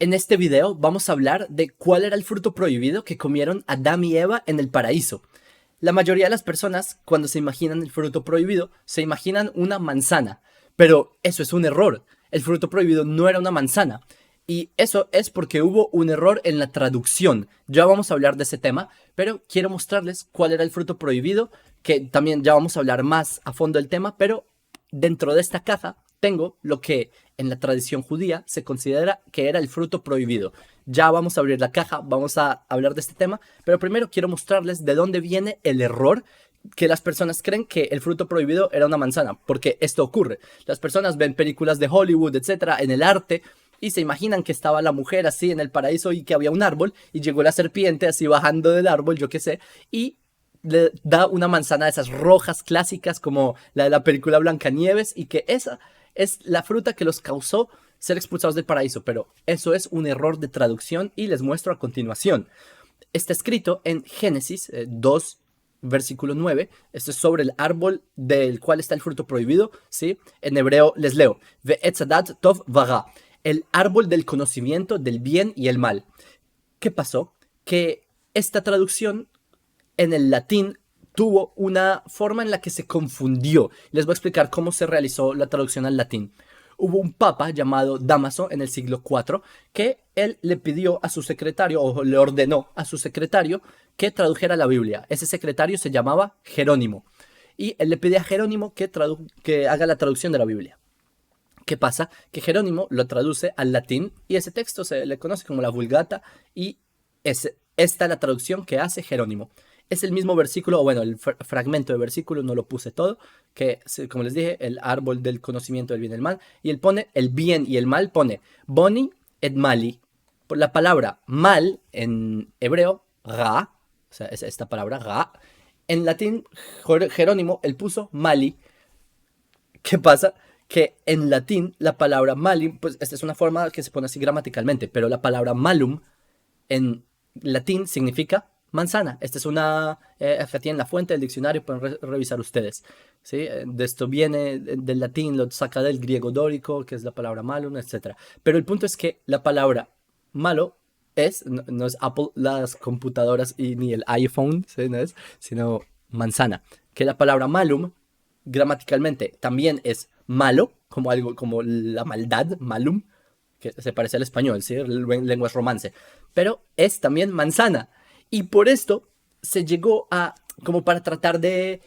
En este video vamos a hablar de cuál era el fruto prohibido que comieron Adán y Eva en el paraíso. La mayoría de las personas, cuando se imaginan el fruto prohibido, se imaginan una manzana. Pero eso es un error. El fruto prohibido no era una manzana. Y eso es porque hubo un error en la traducción. Ya vamos a hablar de ese tema, pero quiero mostrarles cuál era el fruto prohibido, que también ya vamos a hablar más a fondo del tema, pero dentro de esta caja tengo lo que en la tradición judía se considera que era el fruto prohibido. Ya vamos a abrir la caja, vamos a hablar de este tema, pero primero quiero mostrarles de dónde viene el error que las personas creen que el fruto prohibido era una manzana, porque esto ocurre. Las personas ven películas de Hollywood, etcétera, en el arte y se imaginan que estaba la mujer así en el paraíso y que había un árbol y llegó la serpiente así bajando del árbol, yo qué sé, y le da una manzana de esas rojas clásicas como la de la película Blancanieves y que esa es la fruta que los causó ser expulsados del paraíso, pero eso es un error de traducción y les muestro a continuación. Está escrito en Génesis 2, versículo 9. Esto es sobre el árbol del cual está el fruto prohibido, ¿sí? En hebreo les leo. Ve'etzadat tov vara. El árbol del conocimiento del bien y el mal. ¿Qué pasó? Que esta traducción en el latín tuvo una forma en la que se confundió. Les voy a explicar cómo se realizó la traducción al latín. Hubo un papa llamado Dámaso en el siglo IV que él le pidió a su secretario, o le ordenó a su secretario, que tradujera la Biblia. Ese secretario se llamaba Jerónimo. Y él le pide a Jerónimo que haga la traducción de la Biblia. ¿Qué pasa? Que Jerónimo lo traduce al latín y ese texto se le conoce como la Vulgata y esta es la traducción que hace Jerónimo. Es el mismo versículo, o bueno, el fragmento de versículo, no lo puse todo, que como les dije, el árbol del conocimiento del bien y el mal, y él pone el bien y el mal, pone boni et mali. Por la palabra mal en hebreo, ra, o sea, es esta palabra ra, en latín, Jerónimo, él puso mali. ¿Qué pasa? Que en latín la palabra malum, pues esta es una forma que se pone así gramaticalmente, pero la palabra malum en latín significa manzana. Esta es una, aquí en la fuente del diccionario, pueden revisar ustedes. ¿Sí? De esto viene del latín, lo saca del griego dórico, que es la palabra malum, etc. Pero el punto es que la palabra malo no es Apple, las computadoras y ni el iPhone, ¿sí? No es, sino manzana. Que la palabra malum gramaticalmente también es malo, como algo como la maldad, malum, que se parece al español, ¿sí? Lenguas romance, pero es también manzana. Y por esto se llegó a, como para tratar de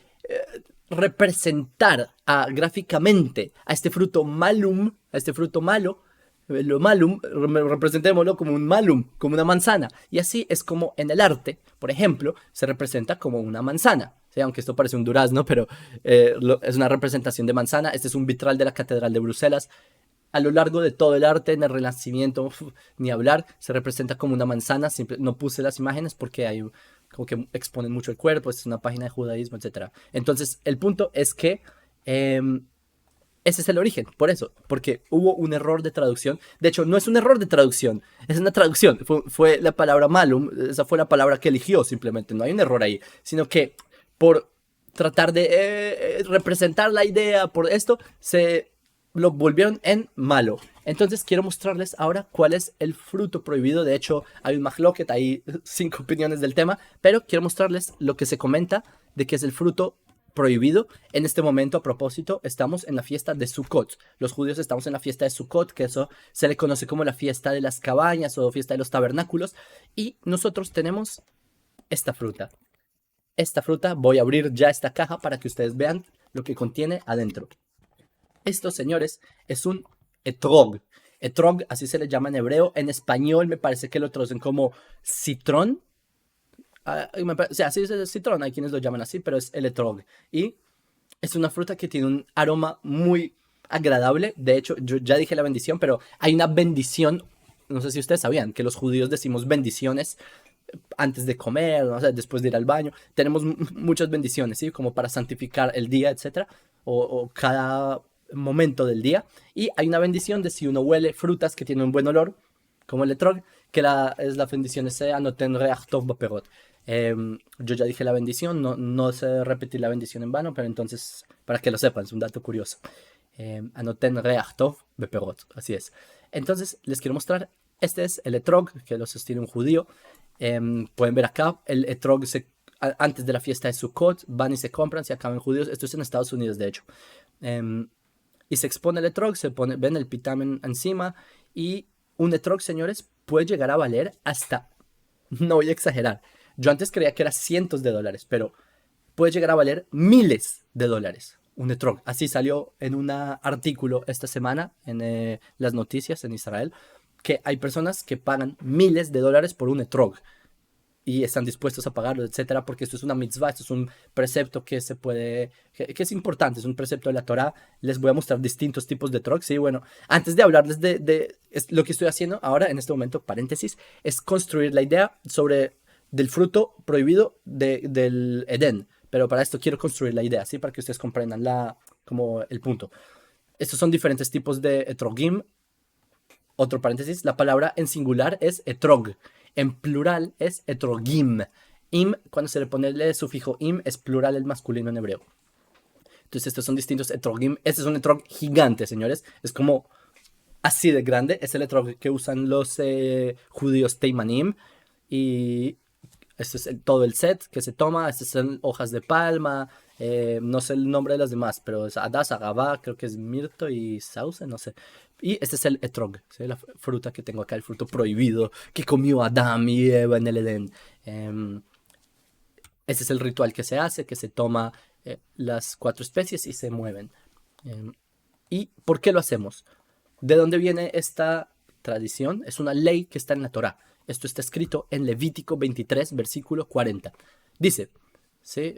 representar gráficamente a este fruto malum, a este fruto malo, lo malum, representémoslo como un malum, como una manzana. Y así es como en el arte, por ejemplo, se representa como una manzana. Sí, aunque esto parece un durazno, pero es una representación de manzana. Este es un vitral de la Catedral de Bruselas. A lo largo de todo el arte, en el Renacimiento, ni hablar, se representa como una manzana. No puse las imágenes porque hay como que exponen mucho el cuerpo, es una página de judaísmo, etc. Entonces, el punto es que ese es el origen, por eso, porque hubo un error de traducción. De hecho, no es un error de traducción, es una traducción. Fue la palabra malum, esa fue la palabra que eligió simplemente, no hay un error ahí, sino que por tratar de representar la idea, por esto, se lo volvieron en malo. Entonces quiero mostrarles ahora cuál es el fruto prohibido. De hecho, hay un mahloket, hay 5 opiniones del tema, pero quiero mostrarles lo que se comenta de que es el fruto prohibido. En este momento, a propósito, estamos en la fiesta de Sukkot. Los judíos estamos en la fiesta de Sukkot, que eso se le conoce como la fiesta de las cabañas o fiesta de los tabernáculos. Y nosotros tenemos esta fruta. Esta fruta, voy a abrir ya esta caja para que ustedes vean lo que contiene adentro. Esto, señores, es un etrog. Etrog, así se le llama en hebreo. En español me parece que lo traducen como citrón. O sea, sí es el citrón, hay quienes lo llaman así, pero es el etrog. Y es una fruta que tiene un aroma muy agradable. De hecho, yo ya dije la bendición, pero hay una bendición. No sé si ustedes sabían que los judíos decimos bendiciones antes de comer, ¿no? O sea, después de ir al baño. Tenemos muchas bendiciones, ¿sí? Como para santificar el día, etcétera, o cada momento del día. Y hay una bendición de si uno huele frutas que tienen un buen olor, como el etrog, que es la bendición ese anoten reach tov baperot. Yo ya dije la bendición, no sé repetir la bendición en vano, pero entonces, para que lo sepan, es un dato curioso. Anoten reach tov beperot, así es. Entonces, les quiero mostrar Este es el etrog, que lo sostiene un judío. Pueden ver acá, el etrog antes de la fiesta de Sukkot, van y se compran, se acaban judíos. Esto es en Estados Unidos, de hecho. Y se expone el etrog, ven el pitamen encima. Y un etrog, señores, puede llegar a valer hasta, no voy a exagerar, yo antes creía que era cientos de dólares, pero puede llegar a valer miles de dólares un etrog. Así salió en un artículo esta semana en las noticias en Israel, que hay personas que pagan miles de dólares por un etrog y están dispuestos a pagarlo, etcétera, porque esto es una mitzvah, esto es un precepto que se puede, que es importante, es un precepto de la Torah. Les voy a mostrar distintos tipos de etrog. Sí, bueno, antes de hablarles de lo que estoy haciendo ahora, en este momento, paréntesis, es construir la idea del fruto prohibido del Edén. Pero para esto quiero construir la idea, ¿sí? Para que ustedes comprendan como el punto. Estos son diferentes tipos de etrogim. Otro paréntesis, la palabra en singular es etrog. En plural es etrogim. Im, cuando se le pone el sufijo im, es plural el masculino en hebreo. Entonces estos son distintos etrogim. Este es un etrog gigante, señores. Es como así de grande. Es el etrog que usan los judíos teimanim. Y este es todo el set que se toma. Estas son hojas de palma. No sé el nombre de las demás, pero es Hadas, Agavá, creo que es mirto y sauce, no sé. Y este es el etrog, ¿sí? La fruta que tengo acá, el fruto prohibido que comió Adán y Eva en el Edén. Este es el ritual que se hace, que se toma las 4 especies y se mueven. ¿Y por qué lo hacemos? ¿De dónde viene esta tradición? Es una ley que está en la Torá. Esto está escrito en Levítico 23, versículo 40. Dice, ¿sí?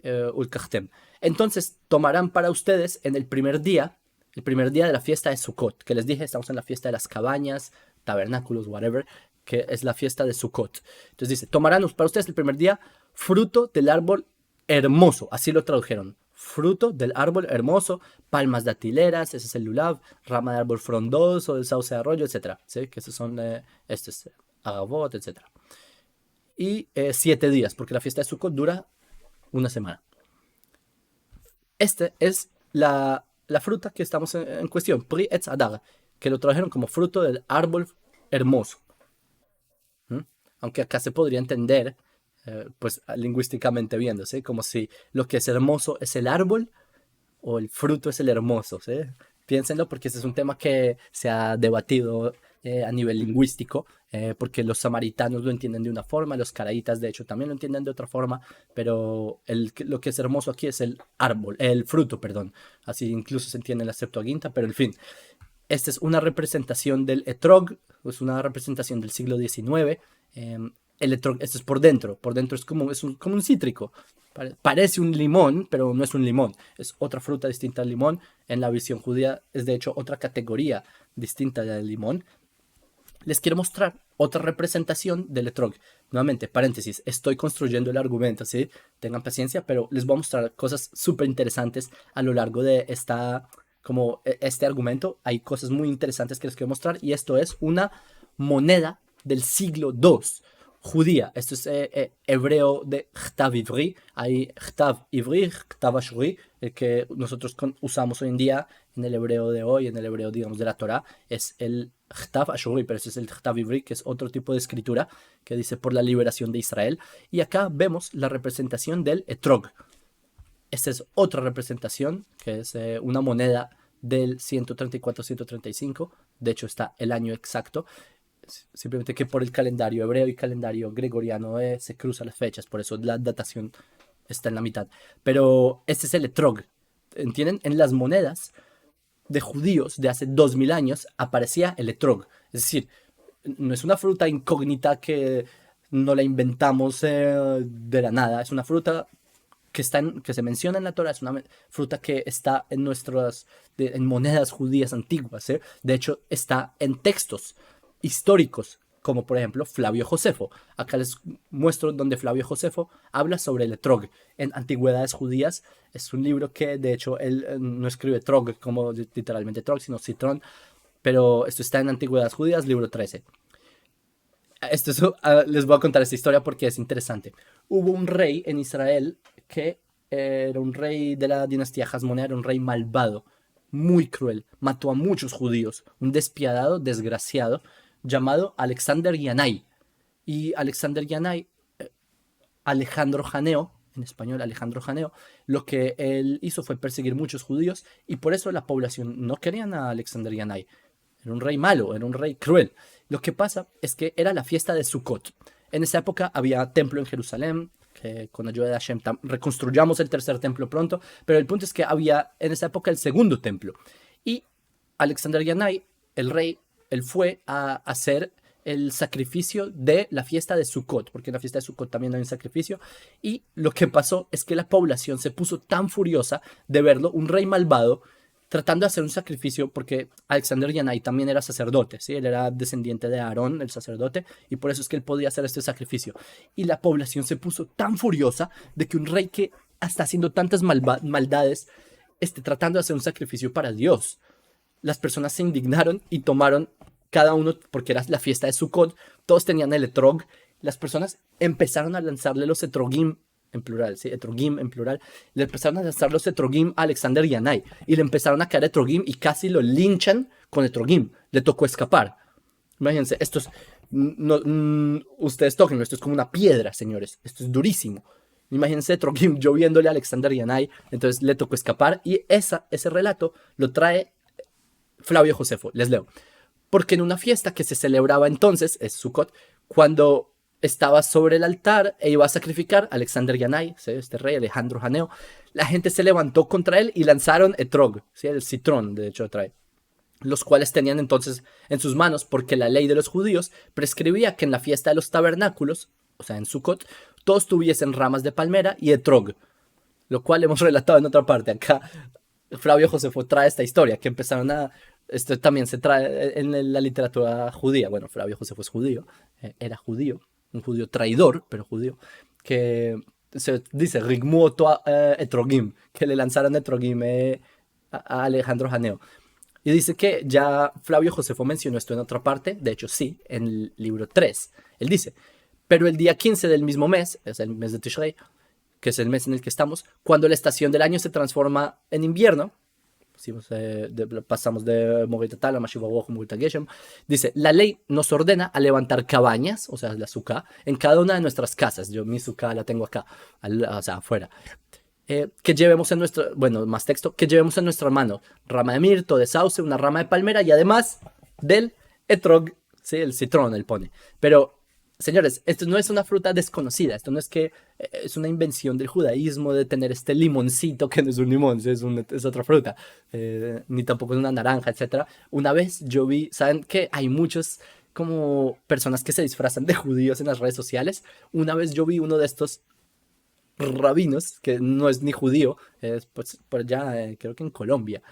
Entonces tomarán para ustedes en el primer día de la fiesta de Sukkot, que les dije, estamos en la fiesta de las cabañas, tabernáculos, whatever, que es la fiesta de Sukkot. Entonces dice, tomarán para ustedes el primer día fruto del árbol hermoso, así lo tradujeron. Fruto del árbol hermoso, palmas datileras, ese es el lulav, rama de árbol frondoso, el sauce de arroyo, etc. ¿Sí? Que esos son agavot, etc. Y 7 días, porque la fiesta de Sukkot dura una semana. Este es la fruta que estamos en cuestión, Pri Etz Adar, que lo trajeron como fruto del árbol hermoso. Aunque acá se podría entender, pues lingüísticamente viéndose, como si lo que es hermoso es el árbol o el fruto es el hermoso, ¿sí? Piénsenlo porque ese es un tema que se ha debatido a nivel lingüístico, porque los samaritanos lo entienden de una forma, los caraítas de hecho también lo entienden de otra forma, pero lo que es hermoso aquí es el árbol, el fruto, perdón. Así incluso se entiende en la Septuaginta, pero en fin. Esta es una representación del etrog, es una representación del siglo XIX. El etrog, esto es por dentro es como un cítrico. Parece un limón, pero no es un limón. Es otra fruta distinta al limón. En la visión judía es de hecho otra categoría distinta del limón. Les quiero mostrar otra representación del etrog. Nuevamente, paréntesis, estoy construyendo el argumento, ¿sí? Tengan paciencia, pero les voy a mostrar cosas súper interesantes a lo largo de este argumento. Hay cosas muy interesantes que les quiero mostrar y esto es una moneda del siglo II judía. Esto es hebreo de Chtav Ivri. Hay Chtav Ivri, Chtav Ashuri, el que nosotros usamos hoy en día en el hebreo de hoy, en el hebreo, digamos, de la Torah, es el Chtav Ashuri, pero ese es el Chtav Ivri, que es otro tipo de escritura que dice por la liberación de Israel. Y acá vemos la representación del etrog. Esta es otra representación, que es una moneda del 134-135. De hecho, está el año exacto. Simplemente que por el calendario hebreo y calendario gregoriano se cruzan las fechas, por eso la datación está en la mitad. Pero este es el etrog, ¿entienden? En las monedas de judíos de hace 2000 años aparecía el etrog. Es decir, no es una fruta incógnita que no la inventamos de la nada, es una fruta que se menciona en la Torah, es una fruta que está en en monedas judías antiguas. De hecho, está en textos históricos, como por ejemplo Flavio Josefo. Acá les muestro donde Flavio Josefo habla sobre el etrog en Antigüedades Judías. Es un libro que de hecho él no escribe trog como literalmente trog, sino citrón, pero esto está en Antigüedades Judías, libro 13. Les voy a contar esta historia porque es interesante. Hubo un rey en Israel que era un rey de la dinastía Hasmonea, era un rey malvado, muy cruel, mató a muchos judíos, un despiadado, desgraciado, llamado Alexander Yanai. Y Alexander Yanai, Alejandro Janeo, en español Alejandro Janeo, lo que él hizo fue perseguir muchos judíos y por eso la población no querían a Alexander Yanai. Era un rey malo, era un rey cruel. Lo que pasa es que era la fiesta de Sukkot. En esa época había templo en Jerusalén, que con ayuda de Hashem reconstruyamos el tercer templo pronto, pero el punto es que había en esa época el segundo templo. Y Alexander Yanai, el rey, él fue a hacer el sacrificio de la fiesta de Sukkot, porque en la fiesta de Sukkot también hay un sacrificio, y lo que pasó es que la población se puso tan furiosa de verlo, un rey malvado, tratando de hacer un sacrificio, porque Alexander Yanai también era sacerdote, ¿sí? Él era descendiente de Aarón, el sacerdote, y por eso es que él podía hacer este sacrificio. Y la población se puso tan furiosa de que un rey que está haciendo tantas maldades esté tratando de hacer un sacrificio para Dios. Las personas se indignaron y tomaron cada uno, porque era la fiesta de Sukkot, todos tenían el etrog, las personas empezaron a lanzarle los etrogim, en plural, ¿sí? Etrogim en plural, le empezaron a lanzar los etrogim a Alexander Yanai, y le empezaron a caer etrogim y casi lo linchan con etrogim, le tocó escapar. Imagínense, esto es, ustedes toquenlo, esto es como una piedra, señores, esto es durísimo. Imagínense etrogim lloviéndole a Alexander Yanai, entonces le tocó escapar, y ese relato lo trae Flavio Josefo, les leo. Porque en una fiesta que se celebraba entonces, es Sukkot, cuando estaba sobre el altar e iba a sacrificar a Alexander Yanai, ¿sí? Este rey Alejandro Janeo, la gente se levantó contra él y lanzaron etrog, ¿sí? El citrón, de hecho trae, los cuales tenían entonces en sus manos, porque la ley de los judíos prescribía que en la fiesta de los tabernáculos, o sea en Sukkot, todos tuviesen ramas de palmera y etrog, lo cual hemos relatado en otra parte. Acá Flavio Josefo trae esta historia, que empezaron a... Esto también se trae en la literatura judía. Bueno, Flavio Josefo es judío, era judío, un judío traidor, pero judío, que se dice Rigmu etrogim, que le lanzaron etrogim a Alejandro Janeo. Y dice que ya Flavio Josefo mencionó esto en otra parte, de hecho sí, en el libro 3. Él dice, pero el día 15 del mismo mes, es el mes de Tishrei, que es el mes en el que estamos, cuando la estación del año se transforma en invierno, pasamos de Mogitatala, Mashivawoch, Geshem, dice, la ley nos ordena a levantar cabañas, o sea, la sukkah, en cada una de nuestras casas. Yo mi sukkah la tengo acá, o sea, afuera. Que llevemos en nuestra, bueno, más texto, que llevemos en nuestra mano rama de mirto, de sauce, una rama de palmera y además del etrog, ¿sí? El citrón, él pone. Pero, señores, esto no es una fruta desconocida, esto no es que es una invención del judaísmo de tener este limoncito que no es un limón, es otra fruta, ni tampoco es una naranja, etc. Una vez yo vi, ¿saben qué? Hay muchos como personas que se disfrazan de judíos en las redes sociales. Una vez yo vi uno de estos rabinos, que no es ni judío, es pues, por allá, creo que en Colombia,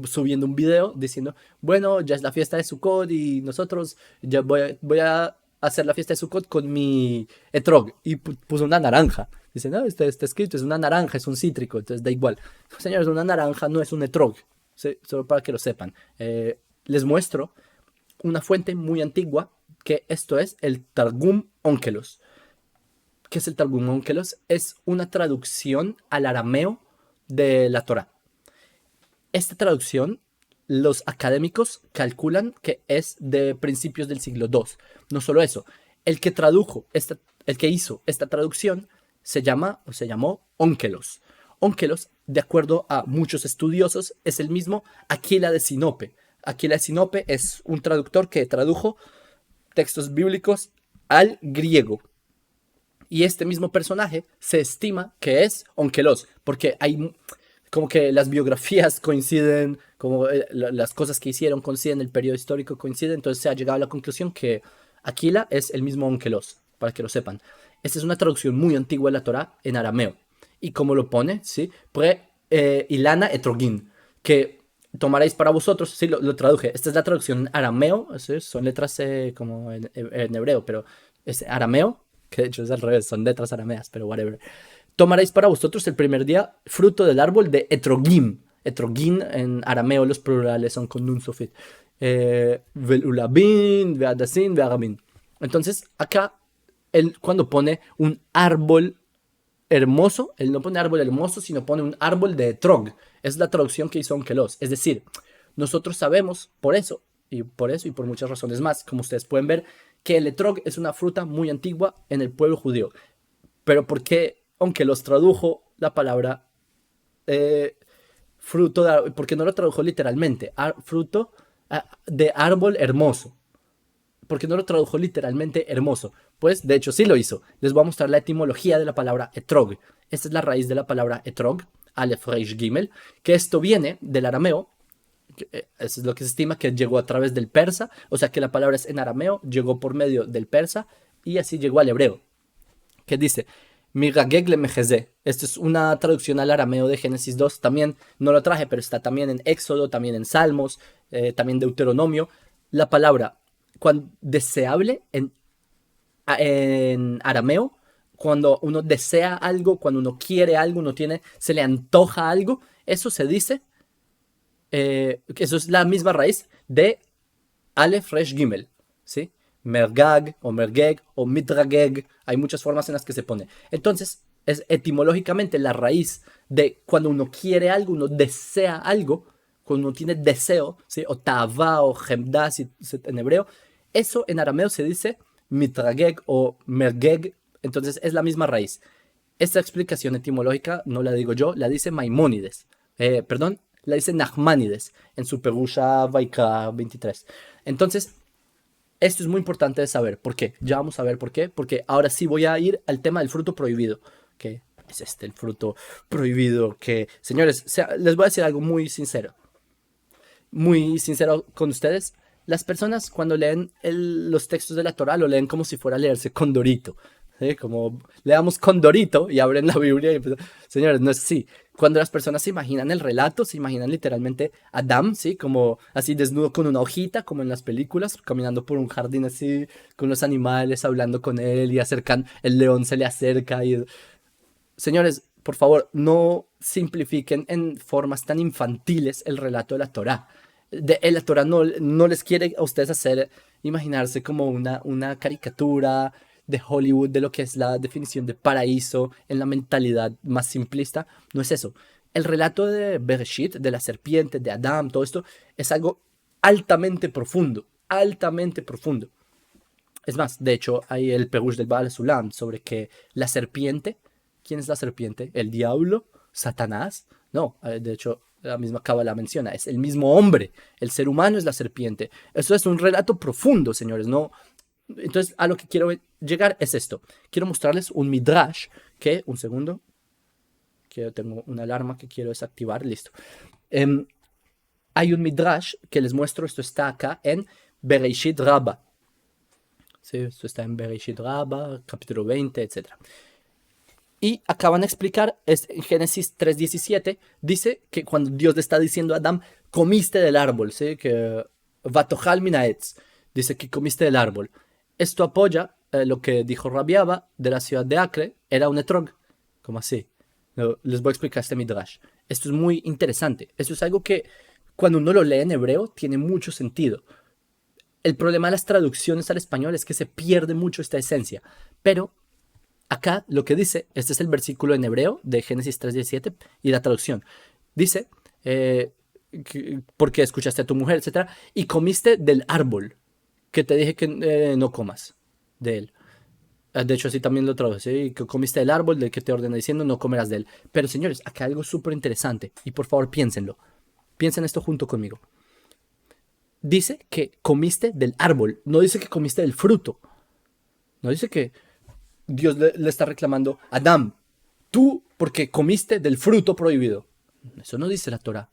subiendo un video diciendo, bueno, ya es la fiesta de Sukkot y nosotros ya voy a hacer la fiesta de Sukkot con mi etrog, y puso una naranja. Dice, no, está escrito, es una naranja, es un cítrico, entonces da igual. Señores, una naranja no es un etrog, ¿sí? Solo para que lo sepan. Les muestro una fuente muy antigua, que esto es el Targum Onkelos. ¿Qué es el Targum Onkelos? Es una traducción al arameo de la Torá. Esta traducción, los académicos calculan que es de principios del siglo II. No solo eso, el que hizo esta traducción se llamó Onkelos. Onkelos, de acuerdo a muchos estudiosos, es el mismo Aquila de Sinope. Aquila de Sinope es un traductor que tradujo textos bíblicos al griego. Y este mismo personaje se estima que es Onkelos, porque hay como que las biografías coinciden, como las cosas que hicieron coinciden, el periodo histórico coincide, entonces se ha llegado a la conclusión que Aquila es el mismo Onkelos, para que lo sepan. Esta es una traducción muy antigua de la Torá en arameo. Y como lo pone, ¿sí? Ilana etrogin, que tomaréis para vosotros, sí, lo traduje. Esta es la traducción en arameo, ¿sí? Son letras como en hebreo, pero es arameo, que de hecho es al revés, son letras arameas, pero whatever. Tomaréis para vosotros el primer día fruto del árbol de etrogim. Etrogim en arameo los plurales son con nun sofit. Velulabin, veadasin, veagabin. Entonces acá, él cuando pone un árbol hermoso, él no pone árbol hermoso, sino pone un árbol de etrog. Es la traducción que hizo Onkelos. Es decir, nosotros sabemos por eso, y por eso y por muchas razones más. Como ustedes pueden ver, que el etrog es una fruta muy antigua en el pueblo judío. Pero ¿por qué, aunque los tradujo la palabra fruto, porque no lo tradujo literalmente, fruto de árbol hermoso? Porque no lo tradujo literalmente hermoso. Pues de hecho sí lo hizo. Les voy a mostrar la etimología de la palabra etrog. Esta es la raíz de la palabra etrog, Aleph Reish Gimel, que esto viene del arameo. Eso es lo que se estima que llegó a través del persa, o sea que la palabra es en arameo, llegó por medio del persa y así llegó al hebreo, que dice Migageg le mejeze. Esto es una traducción al arameo de Génesis 2. También no lo traje, pero está también en Éxodo, también en Salmos, también Deuteronomio. La palabra cuando deseable en arameo, cuando uno desea algo, cuando uno quiere algo, uno tiene, se le antoja algo, eso se dice, eso es la misma raíz de Aleph Resh Gimel, ¿sí? Mergag o Mergeg o Mitrageg, hay muchas formas en las que se pone. Entonces, es etimológicamente la raíz de cuando uno quiere algo, uno desea algo, cuando uno tiene deseo, ¿sí? O tava o gemda en hebreo, eso en arameo se dice mitrageg o mergeg, entonces es la misma raíz. Esta explicación etimológica no la digo yo, la dice Maimónides, perdón, la dice Nachmanides en su Perusha Vaikra 23. Entonces, esto es muy importante de saber. ¿Por qué? Ya vamos a ver por qué. Porque ahora sí voy a ir al tema del fruto prohibido. ¿Qué es el fruto prohibido? Que, señores, les voy a decir algo muy sincero. Muy sincero con ustedes. Las personas cuando leen los textos de la Torah lo leen como si fuera a leerse Condorito. ¿Sí? Como leamos Condorito y abren la Biblia y señores, no es así. Cuando las personas se imaginan el relato, se imaginan literalmente a Adam, ¿sí? Como así desnudo con una hojita, como en las películas, caminando por un jardín así, con los animales, hablando con él y el león se le acerca y... Señores, por favor, no simplifiquen en formas tan infantiles el relato de la Torá. La Torá no les quiere a ustedes hacer imaginarse como una caricatura de Hollywood, de lo que es la definición de paraíso en la mentalidad más simplista. No es eso. El relato de Bereshit, de la serpiente, de Adán, todo esto, es algo altamente profundo, altamente profundo. Es más, de hecho, hay el Perush del Baal Sulam sobre que la serpiente, ¿quién es la serpiente? ¿El diablo? ¿Satanás? No, de hecho, la misma Cábala menciona, es el mismo hombre, el ser humano es la serpiente. Eso es un relato profundo, señores, no. Entonces, a lo que quiero llegar es esto. Quiero mostrarles un midrash que, un segundo, que tengo una alarma que quiero desactivar, listo. Hay un midrash que les muestro, esto está acá en Bereshit Rabba. Sí, esto está en Bereshit Rabba, capítulo 20, etc. Y acaban de explicar, en Génesis 3:17, dice que cuando Dios le está diciendo a Adán, comiste del árbol, ¿sí? Que Vatochal minaetz, dice que comiste del árbol. Esto apoya lo que dijo Rabiaba de la ciudad de Acre, era un etrog. ¿Cómo así? No, les voy a explicar este midrash. Esto es muy interesante. Esto es algo que cuando uno lo lee en hebreo tiene mucho sentido. El problema de las traducciones al español es que se pierde mucho esta esencia. Pero acá lo que dice, este es el versículo en hebreo de Génesis 3:17 y la traducción. Dice, porque escuchaste a tu mujer, etc. Y comiste del árbol que te dije que no comas de él. De hecho, así también lo traduce, ¿sí? Que comiste del árbol del que te ordena diciendo no comerás de él. Pero señores, acá hay algo súper interesante y por favor piénsenlo. Piensen esto junto conmigo. Dice que comiste del árbol, no dice que comiste del fruto. No dice que Dios le está reclamando, Adán, tú porque comiste del fruto prohibido. Eso no dice la Torah.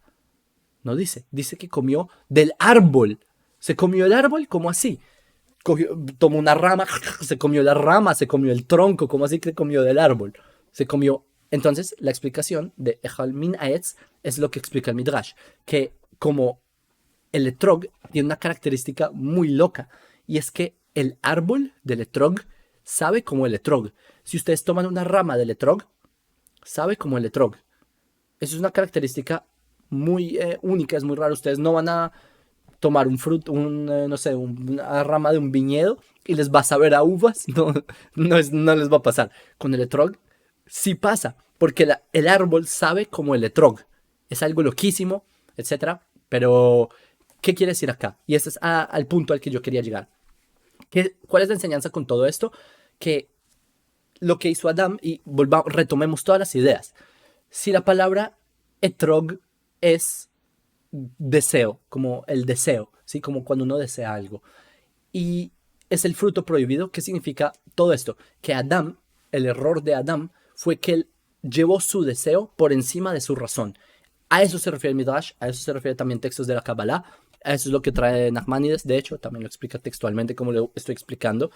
No dice. Dice que comió del árbol. ¿Se comió el árbol? ¿Cómo así? Tomó una rama, se comió la rama, se comió el tronco. ¿Cómo así que se comió del árbol? Se comió. Entonces, la explicación de Echal Min Aetz es lo que explica el Midrash. Que como el etrog tiene una característica muy loca. Y es que el árbol del etrog sabe como el etrog. Si ustedes toman una rama del etrog, sabe como el etrog. Eso es una característica muy única, es muy raro. Ustedes no van a tomar un fruto, no sé, una rama de un viñedo y les va a saber a uvas. No, no les va a pasar. Con el etrog sí pasa, porque el árbol sabe como el etrog. Es algo loquísimo, etc. Pero ¿Qué quiere decir acá? Y ese es al punto al que yo quería llegar. ¿Cuál es la enseñanza con todo esto? Que lo que hizo Adam, y retomemos todas las ideas. Si la palabra etrog es deseo, como el deseo, ¿sí? Como cuando uno desea algo. Y es el fruto prohibido. ¿Qué significa todo esto? Que Adam, el error de Adam fue que él llevó su deseo por encima de su razón. A eso se refiere el Midrash, a eso se refiere también textos de la Kabbalah, a eso es lo que trae Nachmanides, de hecho, también lo explica textualmente como lo estoy explicando,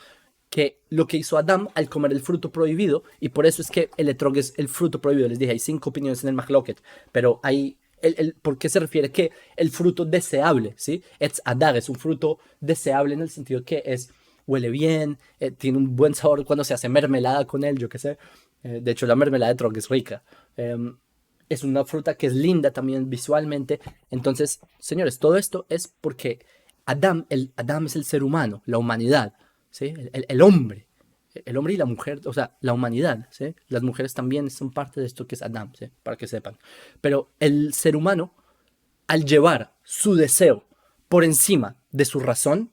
que lo que hizo Adam al comer el fruto prohibido, y por eso es que el etrog es el fruto prohibido. Les dije, hay 5 opiniones en el Mahloket, pero hay ¿por qué se refiere que el fruto deseable, ¿sí? Etz adar es un fruto deseable en el sentido que huele bien, tiene un buen sabor cuando se hace mermelada con él, yo qué sé. De hecho, la mermelada de etrog es rica. Es una fruta que es linda también visualmente. Entonces, señores, todo esto es porque Adam es el ser humano, la humanidad, ¿sí? El hombre. El hombre y la mujer, o sea, la humanidad, ¿sí? Las mujeres también son parte de esto que es Adam, ¿sí? Para que sepan. Pero el ser humano, al llevar su deseo por encima de su razón,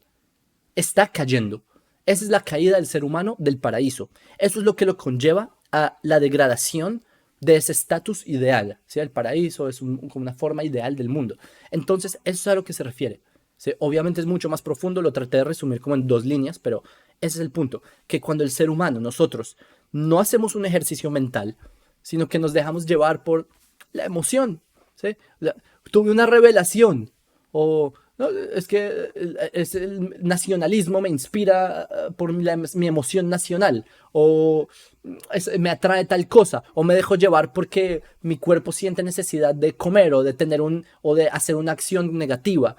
está cayendo. Esa es la caída del ser humano del paraíso. Eso es lo que lo conlleva a la degradación de ese estatus ideal, ¿sí? El paraíso es como una forma ideal del mundo. Entonces, eso es a lo que se refiere. ¿Sí? Obviamente es mucho más profundo, lo traté de resumir como en 2 líneas, pero ese es el punto, que cuando el ser humano, nosotros, no hacemos un ejercicio mental, sino que nos dejamos llevar por la emoción, ¿sí? Tuve una revelación, o no, es que el nacionalismo me inspira por mi emoción nacional, o me atrae tal cosa, o me dejo llevar porque mi cuerpo siente necesidad de comer, o de tener o de hacer una acción negativa,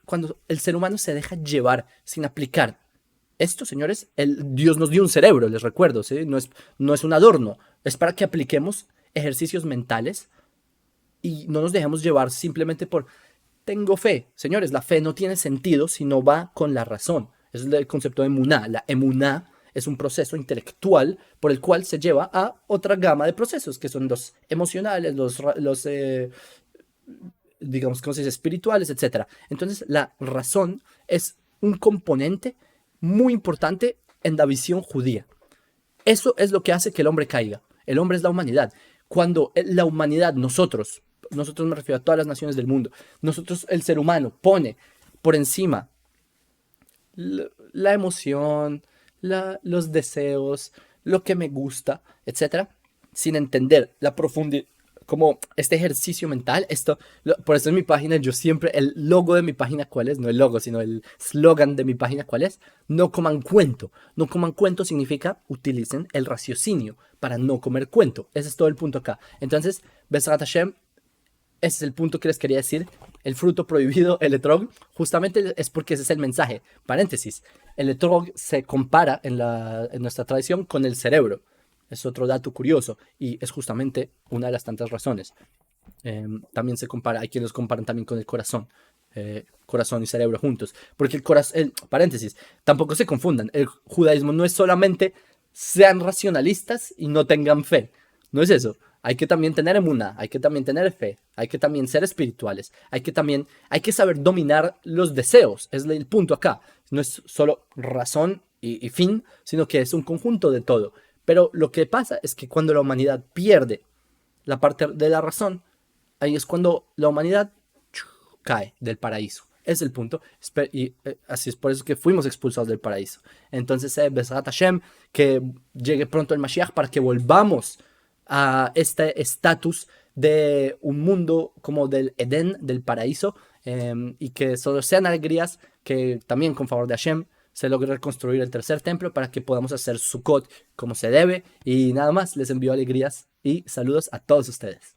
cuando el ser humano se deja llevar sin aplicar esto, señores, Dios nos dio un cerebro, les recuerdo, ¿sí? No es un adorno, es para que apliquemos ejercicios mentales y no nos dejemos llevar simplemente por tengo fe. Señores, la fe no tiene sentido si no va con la razón. Ese es el concepto de emuná. La emuná es un proceso intelectual por el cual se lleva a otra gama de procesos, que son los emocionales, los digamos, ¿cómo se dice? Espirituales, etc. Entonces, la razón es un componente muy importante en la visión judía. Eso es lo que hace que el hombre caiga. El hombre es la humanidad. Cuando la humanidad, nosotros me refiero a todas las naciones del mundo, nosotros, el ser humano, pone por encima la emoción, los deseos, lo que me gusta, etcétera, sin entender la profundidad, como este ejercicio mental. Por eso en mi página yo siempre, el logo de mi página, ¿cuál es? No el logo, sino el slogan de mi página, ¿cuál es? No coman cuento. No coman cuento significa utilicen el raciocinio para no comer cuento. Ese es todo el punto acá. Entonces, Besrat Hashem, ese es el punto que les quería decir. El fruto prohibido, el etrog, justamente es porque ese es el mensaje. Paréntesis, el etrog se compara en nuestra tradición con el cerebro. Es otro dato curioso y es justamente una de las tantas razones. También se compara, hay quienes comparan también con el corazón. Corazón y cerebro juntos. Porque paréntesis, tampoco se confundan. El judaísmo no es solamente sean racionalistas y no tengan fe. No es eso. Hay que también tener emuná, hay que también tener fe, hay que también ser espirituales, hay que saber dominar los deseos. Es el punto acá. No es solo razón y fin, sino que es un conjunto de todo. Pero lo que pasa es que cuando la humanidad pierde la parte de la razón, ahí es cuando la humanidad cae del paraíso. Es el punto. Y así es por eso que fuimos expulsados del paraíso. Entonces, Besrat Hashem, que llegue pronto el Mashiach para que volvamos a este estatus de un mundo como del Edén, del paraíso, y que solo sean alegrías, que también con favor de Hashem se logre reconstruir el tercer templo para que podamos hacer Sukkot como se debe. Y nada más, les envío alegrías y saludos a todos ustedes.